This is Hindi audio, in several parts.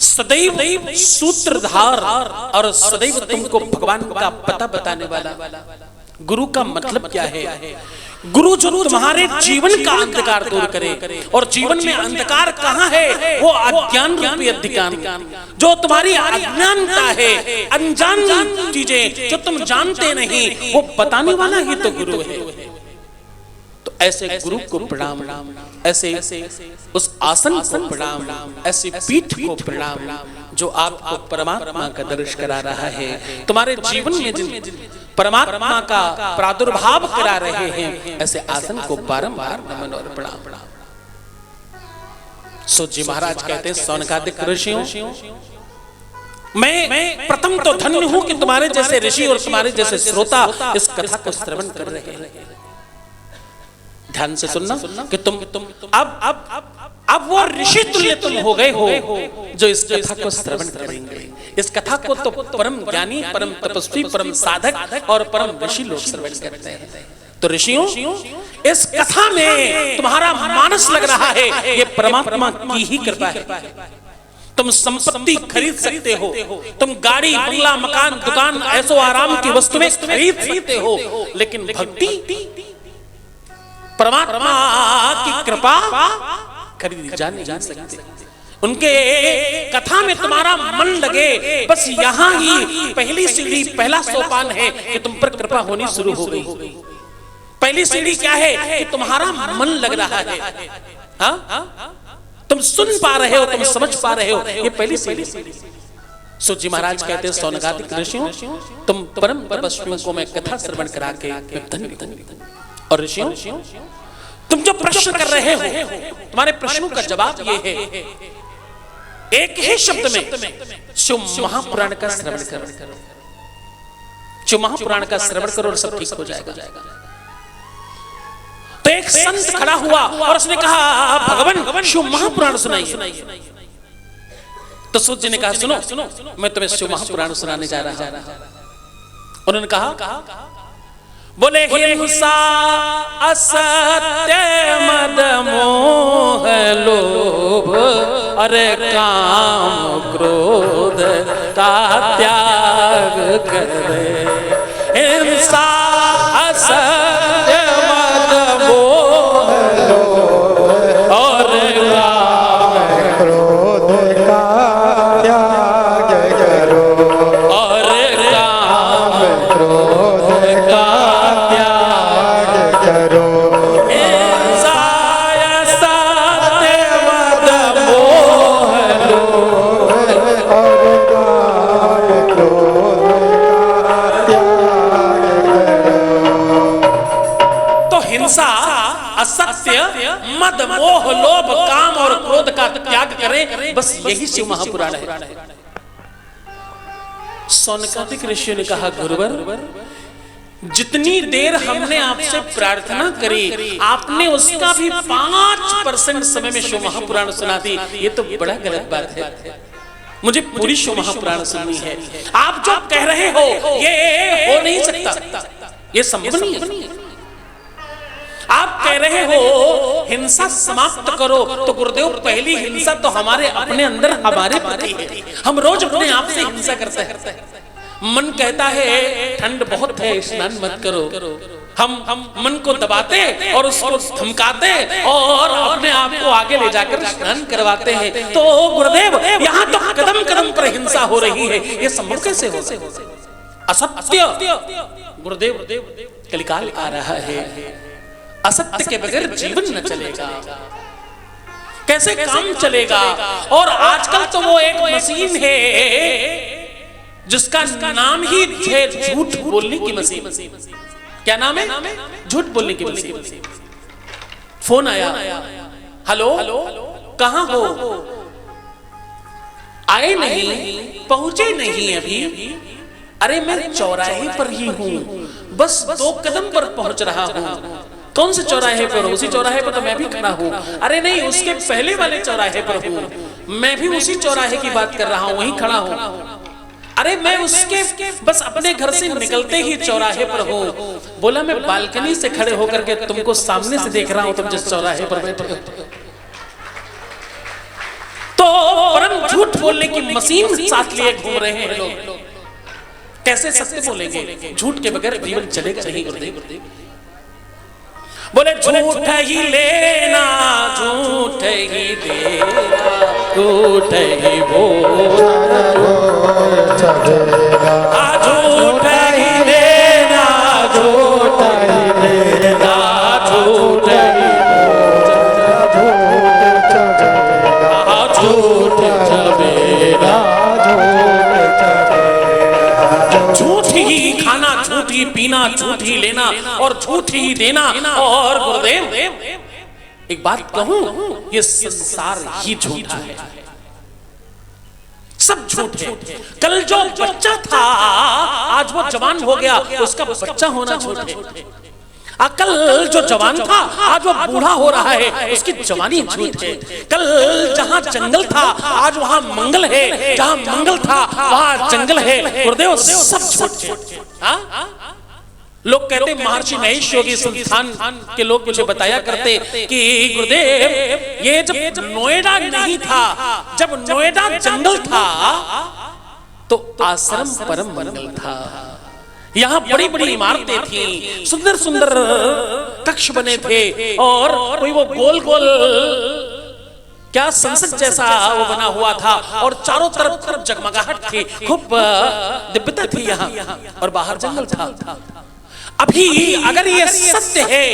सदैव सूत्रधार और सदैव तुमको भगवान का पता बताने वाला गुरु का मतलब क्या है? गुरु जो तुम्हारे जीवन का अंधकार दूर करे। और जीवन में अंधकार कहाँ है? वो अज्ञान रूपी अंधकार, जो तुम्हारी अज्ञानता है, अनजान चीजें जो तुम जानते नहीं, वो बताने वाला ही तो गुरु है। तो ऐसे गुरु को प्रणाम, ऐसे उस आसन को प्रणाम, ऐसी पीठ को प्रणाम जो आपको परमात्मा का दर्शन करा रहा है। तुम्हारे जीवन में जिन परमात्मा का प्रादुर्भाव करा रहे हैं, ऐसे आसन को बारंबार नमन और प्रणाम। सो जी महाराज कहते हैं, सौनकादिक ऋषियों, मैं प्रथम तो धन्य हूं कि तुम्हारे जैसे ऋषि और तुम्हारे जैसे श्रोता इस कथा को श्रवण कर रहे हैं। ध्यान से सुनना कि तुम अब वो ऋषि तुल्य तुम हो गए हो जो इस कथा को श्रवण करेंगे। इस कथा को तो परम ज्ञानी, परम तपस्वी, परम साधक और परम ऋषि लोग श्रवण करते हैं। तो ऋषियों, इस कथा में तुम्हारा मानस लग रहा है, ये परमात्मा की ही कृपा है। तुम संपत्ति खरीद सकते हो, तुम गाड़ी, बंगला, मकान, दुकान, ऐसो आराम की वस्तुएं खरीद सकते हो, लेकिन भक्ति, परमात्मा की कृपा खरीदी जा नहीं सकती। उनके कथा में तुम्हारा मन लगे, बस यहाँ ही पहली सीढ़ी, पहला सोपान है कि तुम पर कृपा होनी शुरू हो गई। पहली सीढ़ी क्या है? कि तुम्हारा मन लग रहा है, हाँ? तुम सुन पा रहे हो, तुम समझ पा रहे हो, ये पहली सीढ़ी। सो जी महाराज कहते हैं, सौनकादिक ऋषियों, तुम परम तपस्वियों को मैं कथा श्रवण करा के धन्य। और ऋषियों, तुम जो प्रश्न कर रहे हो, तुम्हारे प्रश्नों का जवाब ये है, एक ही शब्द में शिव महापुराण का श्रवण करो। शिव महापुराण का श्रवण करो और सब ठीक हो जाएगा। तो एक संत खड़ा हुआ और उसने कहा, भगवान शिव महापुराण सुनाइए। तो सूत जी ने कहा, सुनो, मैं तुम्हें शिव महापुराण सुनाने जा रहा हूं। उन्होंने कहा, बोले हिंसा, असत्य, मद, मोह, लोभ, अरे काम, क्रोध का त्याग करे। हिंसा, असत्य, मद, मोह, लोभ, और काम, क्रोध का त्याग करो। और काम, क्रोध का असत्य, मद, मोह, लोभ, काम और क्रोध का त्याग करें, बस यही शिव महापुराण है। सौनकादिक ऋषि ने कहा, गुरुवर, जितनी देर हमने आपसे प्रार्थना करी, आपने उसका भी 5% समय में शिव महापुराण सुना दी। ये तो बड़ा गलत बात है। मुझे पूरी शिव महापुराण सुननी है। आप जो कह रहे हो ये हो नहीं सकता, ये संभव नहीं है। आप कह रहे हो हिंसा समाप्त करो, तो गुरुदेव पहली हिंसा तो हमारे अपने अंदर, हमारे प्रति है। हम रोज अपने आप से हिंसा करते हैं। मन कहता है ठंड बहुत है, स्नान मत करो। हम मन को दबाते और उसको धमकाते और अपने आप को आगे ले जाकर स्नान करवाते हैं। तो गुरुदेव, यहाँ तो कदम कदम पर हिंसा हो रही है, ये संभव कैसे हो? असत्य, गुरुदेव, कलिकाल आ रहा है, असत्य के बगैर जीवन न चलेगा, कैसे काम चलेगा? और आजकल तो वो एक मशीन है जिसका नाम ही है झूठ बोलने की मशीन। क्या नाम है? झूठ बोलने की मशीन। फोन आया, हेलो, कहाँ हो? आए नहीं, पहुंचे नहीं अभी। अरे मैं चौराहे पर ही हूँ, बस 2 कदम पर पहुंच रहा हूँ। कौन से चौराहे पर? उसी चौराहे पर तो मैं भी खड़ा हूँ। अरे नहीं, उसके पहले वाले चौराहे पर हूँ। मैं भी उसी चौराहे की बात कर रहा हूँ, वहीं खड़ा हूँ। अरे मैं उसके बस अपने घर से निकलते ही चौराहे पर हूँ। बोला, मैं बालकनी से खड़े होकर के तुमको सामने से देख रहा हूँ, तुम जिस चौराहे पर बैठे हो। तो परम झूठ बोलने की मशीन साथ लिए घूम रहे हैं लोग। कैसे सत्य बोलेंगे? झूठ के बगैर जीवन चलेगा नहीं गुरुदेव। बोले झूठ ही लेना झूठ ही देना झूठ ही बोलना झूठ ही लेना झूठ ही देना झूठ ही झूठ चबेरा झूठ ही खाना झूठ ही पीना झूठ ही लेना और झूठ ही देना। और गुरुदेव एक बात कहूं, ये संसार ही झूठा है, सब झूठ है। कल जो बच्चा था आज वो जवान हो गया, उसका बच्चा होना झूठ है। कल जो जवान था आज वो बूढ़ा हो रहा है, उसकी जवानी झूठ है। कल जहां जंगल था आज वहां मंगल है, जहां मंगल था वहां जंगल है। गुरुदेव सब झूठ है। लोग कहते महर्षि महेश योगी संस्थान के लोग मुझे बताया करते कि गुरुदेव ये जब नोएडा नहीं था, जब नोएडा जंगल था तो आश्रम परम मंगल था। यहाँ बड़ी बड़ी इमारतें थी, सुंदर सुंदर कक्ष बने थे और कोई वो गोल गोल क्या संसद जैसा वो बना हुआ था और चारों तरफ जगमगाहट थी, खूब दिव्यता थी यहाँ, और बाहर जंगल था। अभी अगर ये सत्य है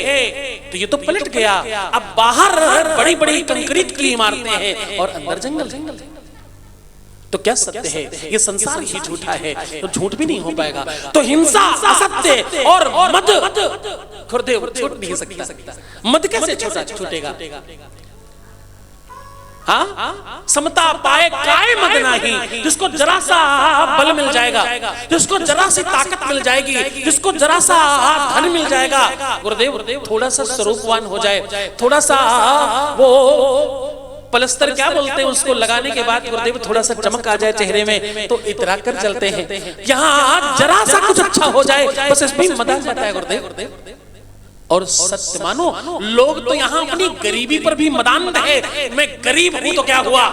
तो ये तो पलट गया। अब बाहर बड़ी बड़ी कंक्रीट की इमारतें हैं और अंदर जंगल। तो क्या सत्य है? ये संसार ही झूठा है, तो झूठ भी नहीं हो पाएगा। तो हिंसा असत्य और मद गुरुदेव छूट नहीं सकता। मद कैसे छूटेगा? हाँ, समता पाए काय मद नहीं। जिसको जरा सा बल मिल जाएगा, जिसको जरा सी ताकत मिल जाएगी, जिसको जरा सा धन मिल जाएगा, गुरुदेव थोड़ा सा स्वरूपवान हो जाए, थोड़ा सा वो पलस्तर क्या बोलते हैं उसको लगाने के बाद गुरुदेव थोड़ा सा चमक आ जाए चेहरे में, तो इतरा कर चलते हैं। यहाँ जरा सा कुछ अच्छा हो जाए बस इसमें मजा जाता है गुरुदेव। और सत्य मानो, लोग तो यहाँ अपनी गरीबी पर भी मदान है। मैं गरीब हूं तो क्या हुआ,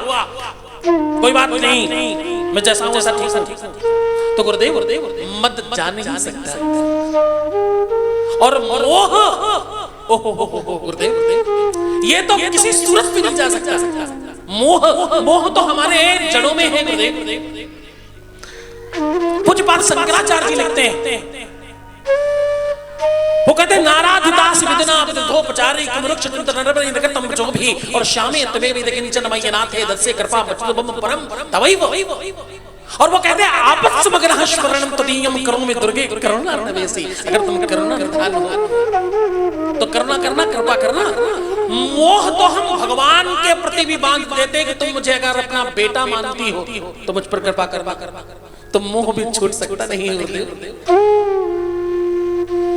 कोई बात नहीं, मैं जैसा हूं वैसा ठीक हूं। तो गुरुदेव मत जान नहीं सकता। और मोह, ओहो गुरुदेव, ये तो किसी सूरत में नहीं जा सकता। मोह तो हमारे जड़ों में है गुरुदेव। पूज्यपाद शंकराचार्य जी लिखते हैं, वो कहते हैं नाराधितास विदना विदधोपचारी कुमरुक्ष नरबरि नगतम जो भी और श्यामे तवे विद किंचन मय्यनाथे दस्य कृपा बचतुम परम तवैव। और वो कहते हैं आपस मग्रह स्मरणं तदीयम करोमि दुर्गे करुणार्णवेसी। अगर तुम करुणा निधान हो तो करुणा करना, कृपा करना। मोह तो हम भगवान के प्रति भी बांध देते हैं कि तुम मुझे अगर अपना बेटा मानती हो तो मुझ पर कृपा करवा। तो मोह भी छूट सकता नहीं है।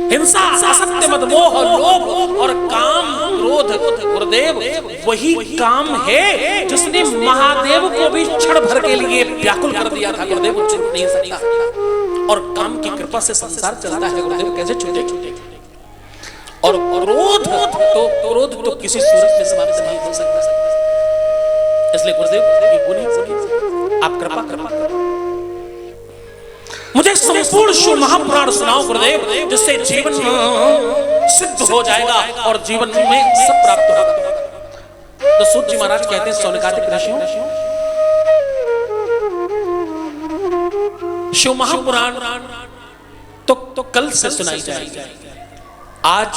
हिंसा, असत्य, मद, मोह, लोभ और काम, क्रोध, गुरुदेव वही काम है जिसने महादेव को भी क्षण भर के लिए व्याकुल कर दिया था। गुरुदेव छूट नहीं सकता। और काम की कृपा से संसार चलता है गुरुदेव, कैसे छूटे? और क्रोध तो किसी सूरत में समाप्त नहीं हो सकता। इसलिए गुरुदेव ये बोलिए, आप कृपा करो, मुझे संपूर्ण शिव महापुराण सुनाओ गुरुदेव, जिससे जीवन सिद्ध हो जाएगा और जीवन में सब प्राप्त होगा। तो सूत जी महाराज कहते हैं, सौनकादिक ऋषियों शिव महापुराण तो कल से सुनाई जाएगी। आज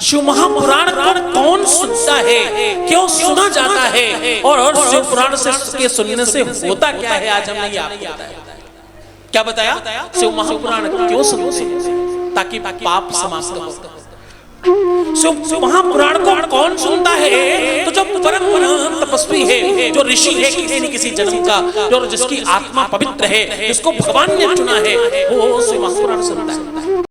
शिव महापुराण को कौन सुनता है, क्यों सुना जाता है और शिव पुराण के सुनने से होता क्या है, आज हमने ये आपको बताया। क्या बताया? शिव महापुराण क्यों सुनते? ताकि पाप समाप्त हो। शिव महापुराण को कौन सुनता है? तो जो परम तपस्वी है, जो ऋषि है किसी न किसी जन्म का, जो जिसकी आत्मा पवित्र है, जिसको भगवान ने चुना है, वो शिव महापुराण सुनता है।